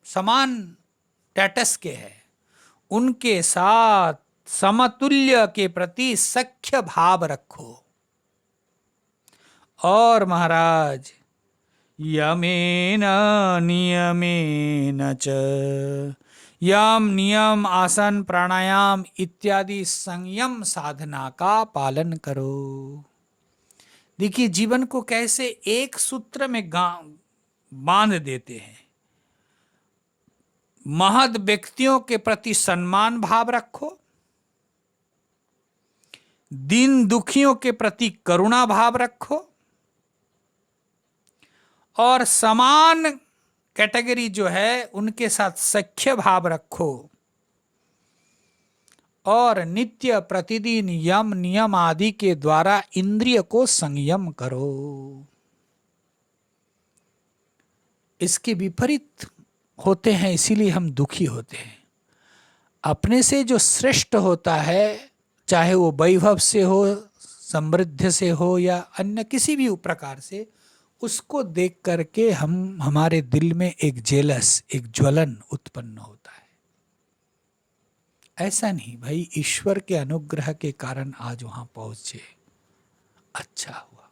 समान स्टेटस के है, उनके साथ समतुल्य के प्रति सख्य भाव रखो। और महाराज यमेन नियमेन च, यम नियम आसन प्राणायाम इत्यादि संयम साधना का पालन करो। देखिए जीवन को कैसे एक सूत्र में बांध देते हैं। महद व्यक्तियों के प्रति सम्मान भाव रखो, दीन दुखियों के प्रति करुणा भाव रखो, और समान कैटेगरी जो है उनके साथ सख्य भाव रखो, और नित्य प्रतिदिन यम नियम आदि के द्वारा इंद्रिय को संयम करो। इसके विपरीत होते हैं, इसीलिए हम दुखी होते हैं। अपने से जो श्रेष्ठ होता है, चाहे वो वैभव से हो, समृद्धि से हो, या अन्य किसी भी प्रकार से, उसको देख करके हमारे दिल में एक जेलस, एक ज्वलन उत्पन्न होता है। ऐसा नहीं भाई, ईश्वर के अनुग्रह के कारण आज वहां पहुंचे, अच्छा हुआ,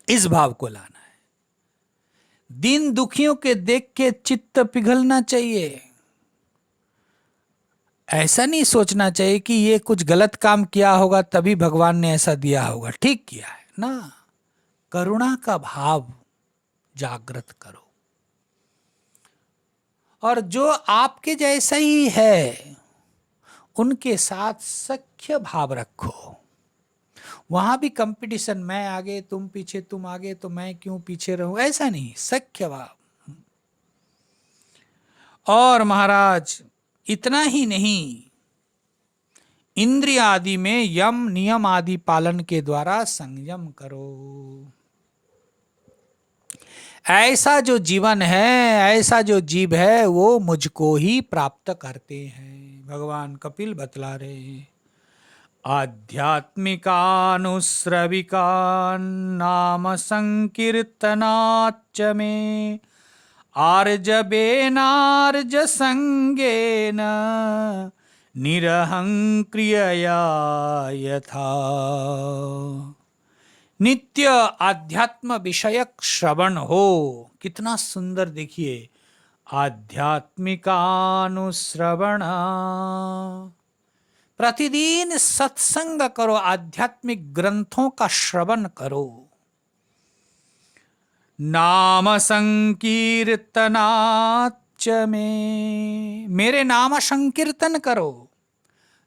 इस भाव को लाना है। दीन दुखियों के देख के चित्त पिघलना चाहिए। ऐसा नहीं सोचना चाहिए कि ये कुछ गलत काम किया होगा तभी भगवान ने ऐसा दिया होगा, ठीक किया है ना। करुणा का भाव जागृत करो, और जो आपके जैसा ही है उनके साथ सख्य भाव रखो। वहां भी कंपटीशन, मैं आगे तुम पीछे, तुम आगे तो मैं क्यों पीछे रहूं, ऐसा नहीं, सख्य भाव। और महाराज इतना ही नहीं, इंद्रिय आदि में यम नियम आदि पालन के द्वारा संयम करो। ऐसा जो जीवन है, ऐसा जो जीव है, वो मुझको ही प्राप्त करते हैं। भगवान कपिल बतला रहे हैं, आध्यात्मिकानुश्रविका नाम संकीर्तनाच्च में आर्जवेनार्ज संगेन निरहंक्रियया यथा। नित्य आध्यात्म विषयक श्रवण हो। कितना सुंदर, देखिए, आध्यात्मिकानुश्रवण, प्रतिदिन सत्संग करो, आध्यात्मिक ग्रंथों का श्रवण करो। नाम संकीर्तनाच्च में, मेरे नाम संकीर्तन करो।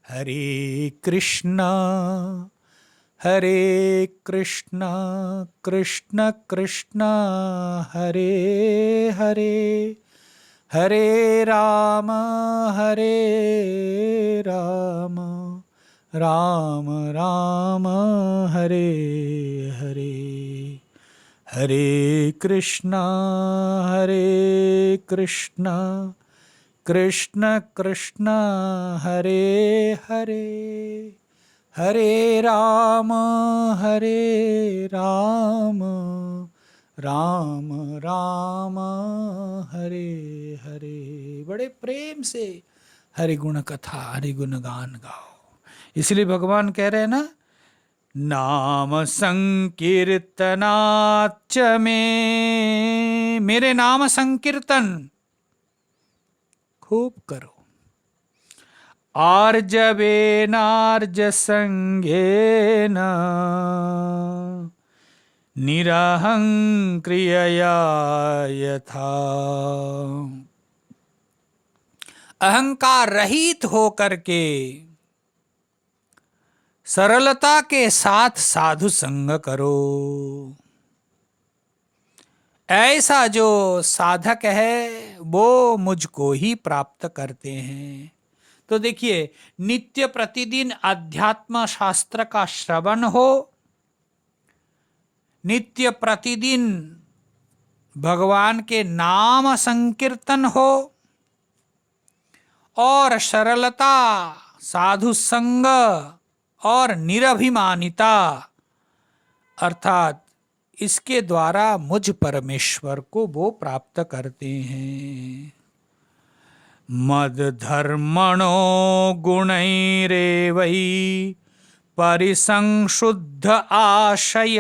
हरे कृष्ण हरे कृष्ण कृष्ण कृष्ण हरे हरे, हरे राम राम राम हरे हरे। हरे कृष्ण कृष्ण कृष्ण हरे हरे, हरे राम राम राम हरे हरे। बड़े प्रेम से हरि गुण कथा, हरि गुण गान गाओ। इसलिए भगवान कह रहे हैं ना, नाम संकीर्तनाच्च में, मेरे नाम संकीर्तन खूब करो। आर्जवेनार्ज संगेन निरहंक्रियया यथा। अहंकार रहित होकर के सरलता के साथ साधु संग करो। ऐसा जो साधक है वो मुझको ही प्राप्त करते हैं। तो देखिए, नित्य प्रतिदिन अध्यात्म शास्त्र का श्रवण हो, नित्य प्रतिदिन भगवान के नाम संकीर्तन हो, और सरलता, साधु संग और निरभिमानिता, अर्थात इसके द्वारा मुझ परमेश्वर को वो प्राप्त करते हैं। मद धर्मणो गुणैरेवै परिसंशुद्ध आशय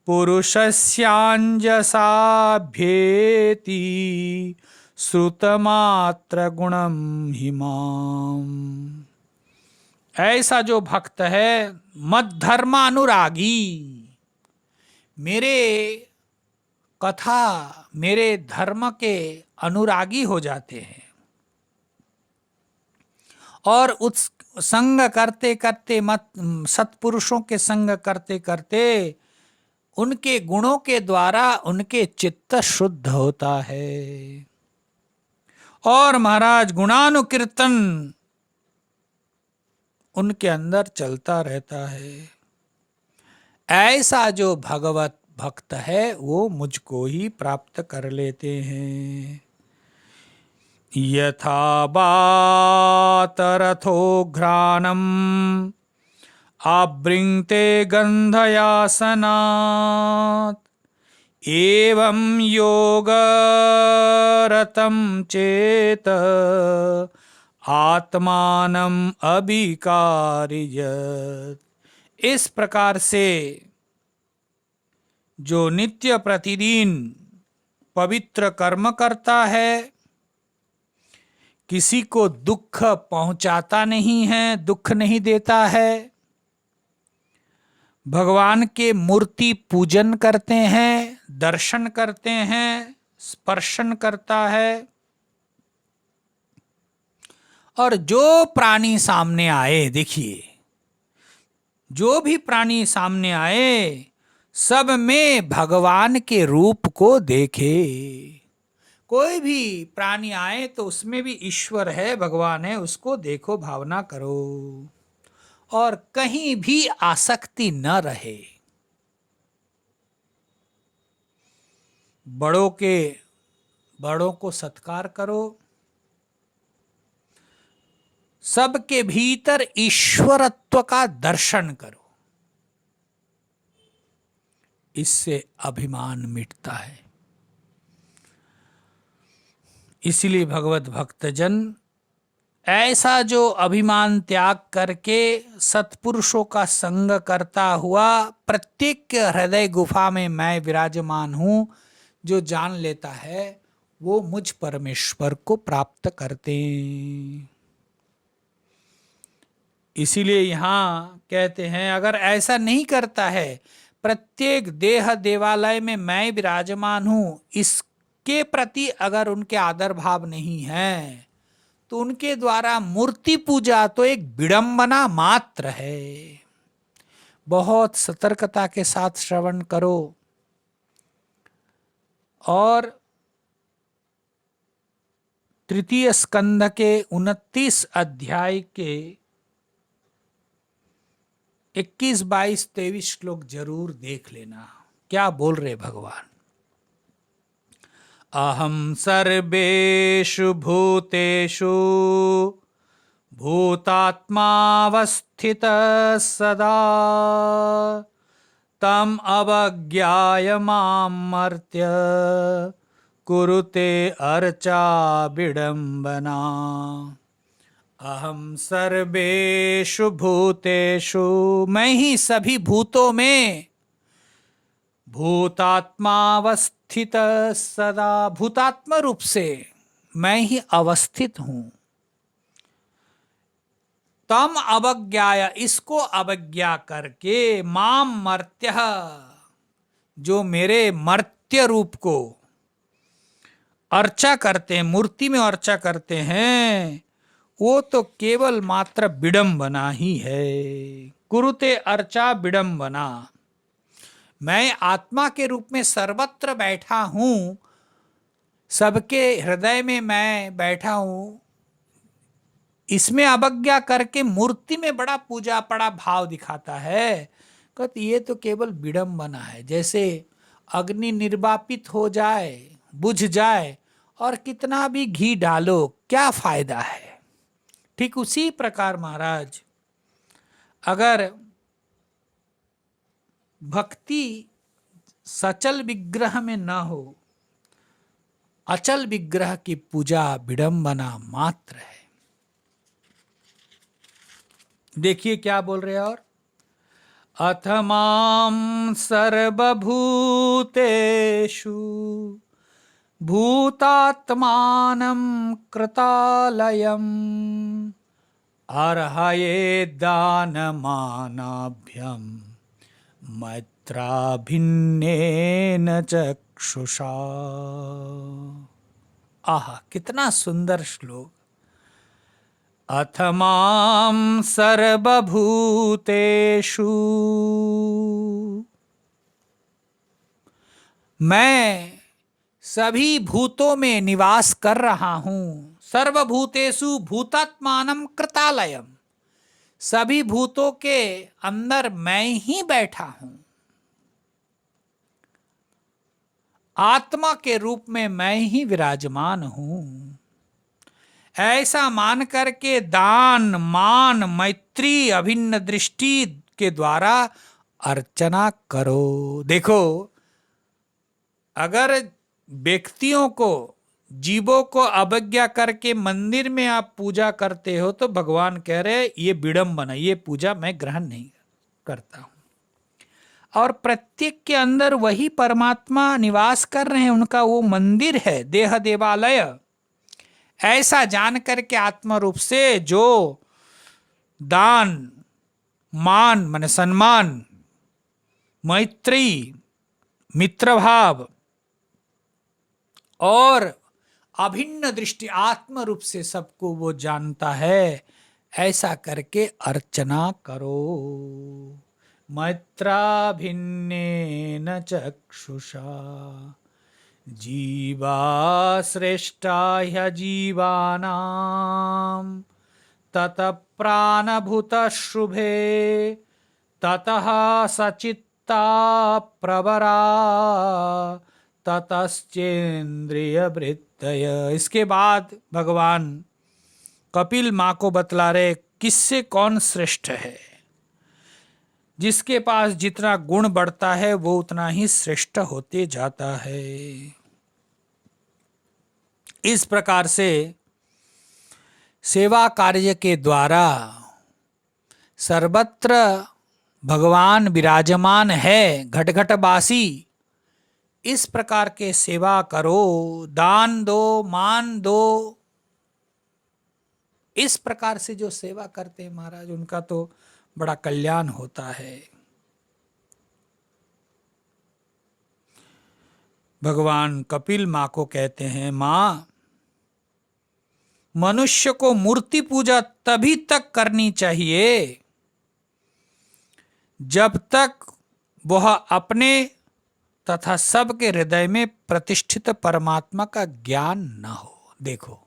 पुरुषस्यांजसाभ्येति श्रुतमात्र गुणम हिमाम। ऐसा जो भक्त है मद धर्मानुरागी, मेरे कथा मेरे धर्म के अनुरागी हो जाते हैं और उस संग करते करते मत सत्पुरुषों के संग करते करते उनके गुणों के द्वारा उनके चित्त शुद्ध होता है और महाराज गुणानुकीर्तन उनके अंदर चलता रहता है। ऐसा जो भगवत भक्त है वो मुझको ही प्राप्त कर लेते हैं। यथा बातरथो घ्राणम आबृंते गंधयासनात् एवं योगरतं चेत आत्मानम अभिकारियत। इस प्रकार से जो नित्य प्रतिदिन पवित्र कर्म करता है, किसी को दुख पहुंचाता नहीं है, दुख नहीं देता है, भगवान के मूर्ति पूजन करते हैं, दर्शन करते हैं, स्पर्शन करता है, और जो प्राणी सामने आए, देखिए जो भी प्राणी सामने आए सब में भगवान के रूप को देखे। कोई भी प्राणी आए तो उसमें भी ईश्वर है, भगवान है, उसको देखो, भावना करो और कहीं भी आसक्ति न रहे। बड़ों को सत्कार करो, सबके भीतर ईश्वरत्व का दर्शन करो, इससे अभिमान मिटता है। इसलिए भगवत भक्तजन ऐसा जो अभिमान त्याग करके सत्पुरुषों का संग करता हुआ प्रत्येक के हृदय गुफा में मैं विराजमान हूं, जो जान लेता है वो मुझ परमेश्वर को प्राप्त करते। इसीलिए यहां कहते हैं अगर ऐसा नहीं करता है, प्रत्येक देह देवालय में मैं विराजमान हूं, इसके प्रति अगर उनके आदर भाव नहीं है तो उनके द्वारा मूर्ति पूजा तो एक विडंबना मात्र है। बहुत सतर्कता के साथ श्रवण करो और तृतीय स्कंद के 29 अध्याय के 21, 22, 23 श्लोक जरूर देख लेना। क्या बोल रहे भगवान? अहम सर्वेषु भूतेषु भूतात्मावस्थितः सदा तम अवज्ञाय मां मर्त्य कुरुते अर्चा विडंबना। अहम सर्वेषु भूतेषु, मैं ही सभी भूतों में, भूतात्मावस्थित सदा, भूतात्म रूप से मैं ही अवस्थित हूं। तम अवज्ञाय, इसको अवज्ञा करके, माम मर्त्य, जो मेरे मर्त्य रूप को अर्चा करते हैं, मूर्ति में अर्चा करते हैं, वो तो केवल मात्र विडंबना ही है। कुरुते अर्चा विडंबना। मैं आत्मा के रूप में सर्वत्र बैठा हूं, सबके हृदय में मैं बैठा हूं, इसमें अवज्ञा करके मूर्ति में बड़ा पूजा पड़ा भाव दिखाता है। कहते ये तो केवल विडंबना है। जैसे अग्नि निर्वापित हो जाए, बुझ जाए, और कितना भी घी डालो क्या फायदा है। ठीक उसी प्रकार महाराज, अगर भक्ति सचल विग्रह में न हो, अचल विग्रह की पूजा विडंबना मात्र है। देखिए क्या बोल रहे हैं और अथ मां सर्वभूतेषु भूतात्मानं कृतालयम् अर्हये दानमानाभ्यं मैत्राभिन्नेन च चक्षुषा। आहा, कितना सुंदर श्लोक। अथ मां सर्वभूतेषु, मैं सभी भूतों में निवास कर रहा हूं। सर्वभूतेषु भूतात्मानं कृतालयम्, सभी भूतों के अंदर मैं ही बैठा हूं। आत्मा के रूप में मैं ही विराजमान हूं। ऐसा मान करके दान, मान, मैत्री, अभिन्न दृष्टि के द्वारा अर्चना करो। देखो, अगर व्यक्तियों को, जीवों को अवज्ञा करके मंदिर में आप पूजा करते हो तो भगवान कह रहे ये विडंबना, ये पूजा मैं ग्रहण नहीं करता हूं। और प्रत्येक के अंदर वही परमात्मा निवास कर रहे हैं, उनका वो मंदिर है, देह देवालय। ऐसा जान करके आत्मा रूप से जो दान, मान माने सम्मान, मैत्री, मित्रभाव और अभिन्न दृष्टि आत्म रूप से सबको वो जानता है, ऐसा करके अर्चना करो। मैत्राभिन्नेन चक्षुषा जीवा श्रेष्ठा ह्यजीवानां ततः प्राणभूतः शुभे ततः सचित्ता प्रवरा ततश्चेन्द्रिय वृत्तय। इसके बाद भगवान कपिल माँ को बतला रहे किससे कौन श्रेष्ठ है। जिसके पास जितना गुण बढ़ता है वो उतना ही श्रेष्ठ होते जाता है। इस प्रकार से सेवा कार्य के द्वारा सर्वत्र भगवान विराजमान है, घट घट बासी। इस प्रकार के सेवा करो, दान दो, मान दो। इस प्रकार से जो सेवा करते हैं महाराज, उनका तो बड़ा कल्याण होता है। भगवान कपिल माँ को कहते हैं, माँ, मनुष्य को मूर्ति पूजा तभी तक करनी चाहिए जब तक वह अपने तथा सबके हृदय में प्रतिष्ठित परमात्मा का ज्ञान न हो। देखो,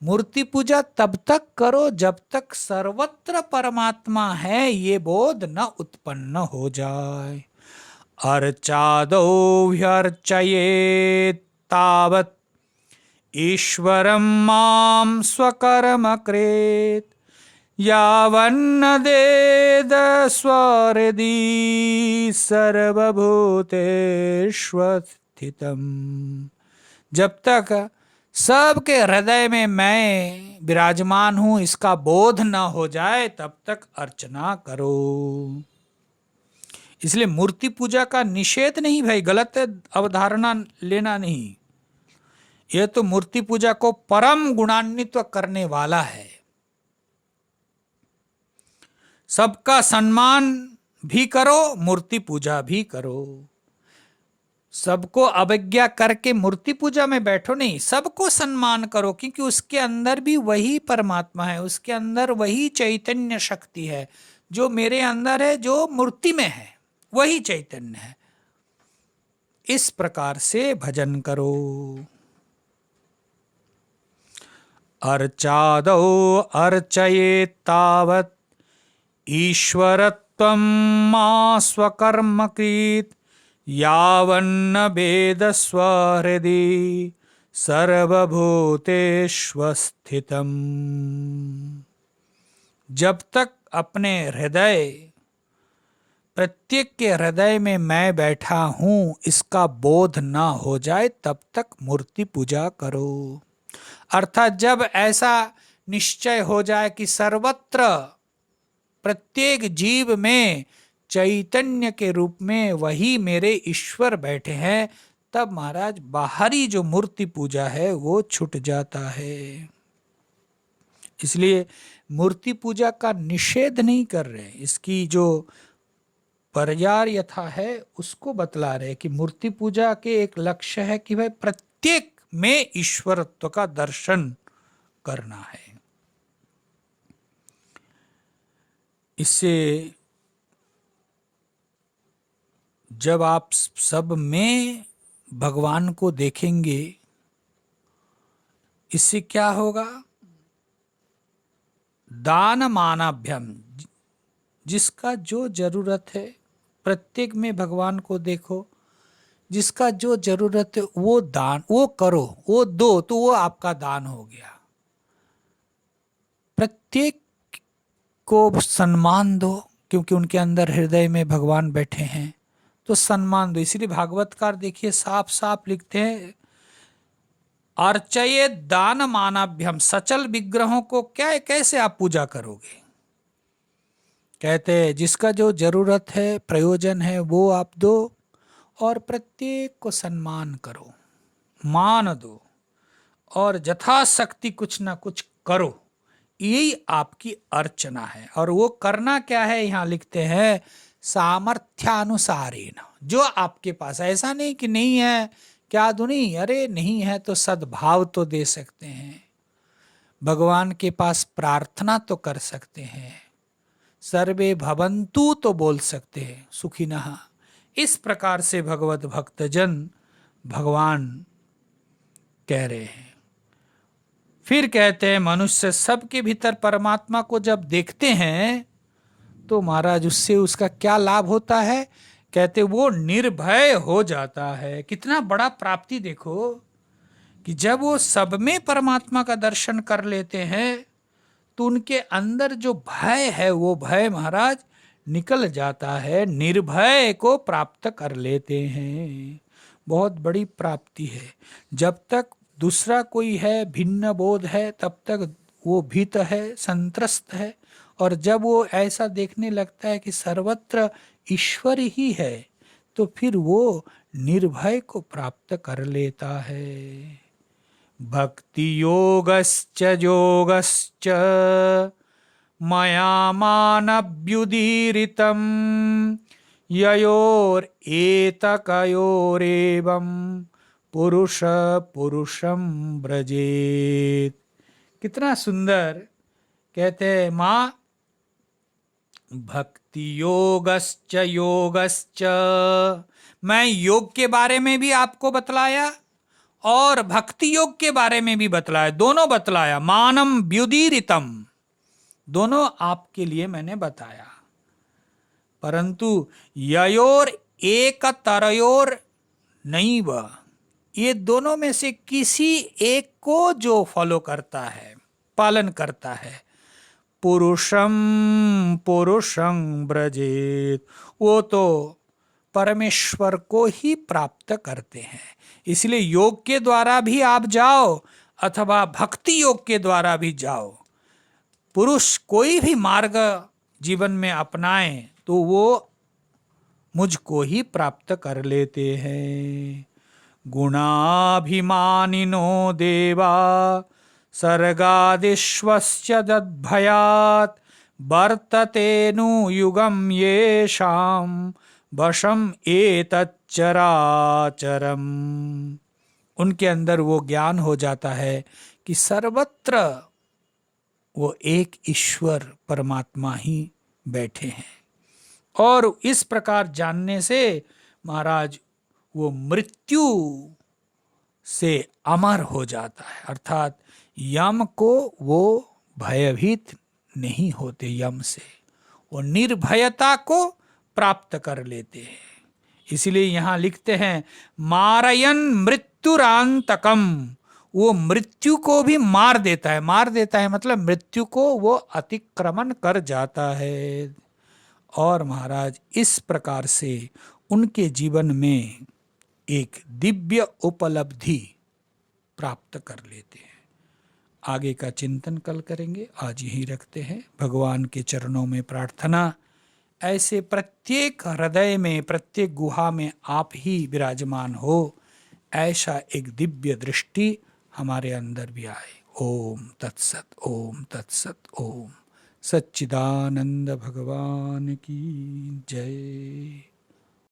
मूर्ति पूजा तब तक करो जब तक सर्वत्र परमात्मा है ये बोध न उत्पन्न हो जाए। अर्चादौ ह्यर्चयेत् तावत् ईश्वरं मां स्वकर्म कृत् यावन्न देद स्वहृदि सर्वभूतेष्वस्थितम्। जब तक सबके हृदय में मैं विराजमान हूं इसका बोध न हो जाए तब तक अर्चना करो। इसलिए मूर्ति पूजा का निषेध नहीं भाई, गलत अवधारणा लेना नहीं। यह तो मूर्ति पूजा को परम गुणान्वित करने वाला है। सबका सम्मान भी करो, मूर्ति पूजा भी करो। सबको अवज्ञा करके मूर्ति पूजा में बैठो नहीं, सबको सम्मान करो, क्योंकि उसके अंदर भी वही परमात्मा है, उसके अंदर वही चैतन्य शक्ति है जो मेरे अंदर है, जो मूर्ति में है, वही चैतन्य है। इस प्रकार से भजन करो। अर्चादौ अर्चयेत् तावत् ईश्वरत्वं मा स्वकर्म कृत् यावन्न वेद स्वहृदि सर्वभूतेष्वस्थितम्। जब तक अपने हृदय, प्रत्येक के हृदय में मैं बैठा हूं इसका बोध न हो जाए तब तक मूर्ति पूजा करो। अर्थात जब ऐसा निश्चय हो जाए कि सर्वत्र प्रत्येक जीव में चैतन्य के रूप में वही मेरे ईश्वर बैठे हैं, तब महाराज बाहरी जो मूर्ति पूजा है वो छूट जाता है। इसलिए मूर्ति पूजा का निषेध नहीं कर रहे, इसकी जो परिवार यथा है उसको बतला रहे कि मूर्ति पूजा के एक लक्ष्य है कि भाई प्रत्येक में ईश्वरत्व का दर्शन करना है। इससे जब आप सब में भगवान को देखेंगे, इससे क्या होगा? दान मानाभ्यम, जिसका जो जरूरत है प्रत्येक में भगवान को देखो, जिसका जो जरूरत है वो दान, वो करो, वो दो, तो वो आपका दान हो गया। प्रत्येक को सम्मान दो, क्योंकि उनके अंदर हृदय में भगवान बैठे हैं, तो सम्मान दो। इसलिए भागवतकार देखिए साफ साफ लिखते हैं, अर्चये दान मानाभ्यम, सचल विग्रहों को क्या कैसे आप पूजा करोगे? कहते हैं जिसका जो जरूरत है, प्रयोजन है, वो आप दो, और प्रत्येक को सम्मान करो, मान दो, और यथाशक्ति कुछ ना कुछ करो। यही आपकी अर्चना है। और वो करना क्या है, यहाँ लिखते हैं सामर्थ्यानुसारेण, जो आपके पास, ऐसा नहीं कि नहीं है क्या दो, नहीं, अरे नहीं है तो सद्भाव तो दे सकते हैं, भगवान के पास प्रार्थना तो कर सकते हैं, सर्वे भवन्तु तो बोल सकते हैं, सुखिनः। इस प्रकार से भगवत भक्तजन भगवान कह रहे हैं। फिर कहते हैं मनुष्य सबके भीतर परमात्मा को जब देखते हैं तो महाराज उससे उसका क्या लाभ होता है? कहते वो निर्भय हो जाता है। कितना बड़ा प्राप्ति देखो कि जब वो सब में परमात्मा का दर्शन कर लेते हैं तो उनके अंदर जो भय है वो भय महाराज निकल जाता है, निर्भय को प्राप्त कर लेते हैं। बहुत बड़ी प्राप्ति है। जब तक दूसरा कोई है, भिन्न बोध है, तब तक वो भीत है, संत्रस्त है, और जब वो ऐसा देखने लगता है कि सर्वत्र ईश्वर ही है तो फिर वो निर्भय को प्राप्त कर लेता है। भक्ति योगश्च योगश्च मया मानभ्युदीरितं ययोरेतकयोरेवं पुरुष पुरुषं व्रजेत। कितना सुंदर कहते हैं माँ, भक्ति योगश्च योगश्च, मैं योग के बारे में भी आपको बतलाया और भक्ति योग के बारे में भी बतलाया, दोनों बतलाया। मानम व्युदीरितम, दोनों आपके लिए मैंने बताया। परंतु ययोर एक तरयोर नहीं, वह ये दोनों में से किसी एक को जो फॉलो करता है, पालन करता है, पुरुषम पुरुषं व्रजेत, वो तो परमेश्वर को ही प्राप्त करते हैं। इसलिए योग के द्वारा भी आप जाओ अथवा भक्ति योग के द्वारा भी जाओ, पुरुष कोई भी मार्ग जीवन में अपनाए तो वो मुझको ही प्राप्त कर लेते हैं। गुणाभिमानिनो देवा सर्गादिश्वस्य तद्भयात् वर्तते नु युगं येषां वशं एतच्चराचरम्। उनके अंदर वो ज्ञान हो जाता है कि सर्वत्र वो एक ईश्वर परमात्मा ही बैठे हैं। और इस प्रकार जानने से महाराज वो मृत्यु से अमर हो जाता है, अर्थात यम को वो भयभीत नहीं होते, यम से वो निर्भयता को प्राप्त कर लेते हैं। इसलिए यहाँ लिखते हैं मारयन मृत्युरांतकम, वो मृत्यु को भी मार देता है। मार देता है मतलब मृत्यु को वो अतिक्रमण कर जाता है। और महाराज इस प्रकार से उनके जीवन में एक दिव्य उपलब्धि प्राप्त कर लेते हैं। आगे का चिंतन कल करेंगे, आज यहीं रखते हैं। भगवान के चरणों में प्रार्थना, ऐसे प्रत्येक हृदय में, प्रत्येक गुहा में आप ही विराजमान हो, ऐसा एक दिव्य दृष्टि हमारे अंदर भी आए। ओम तत्सत, ओम तत्सत, ओम। सच्चिदानंद भगवान की जय।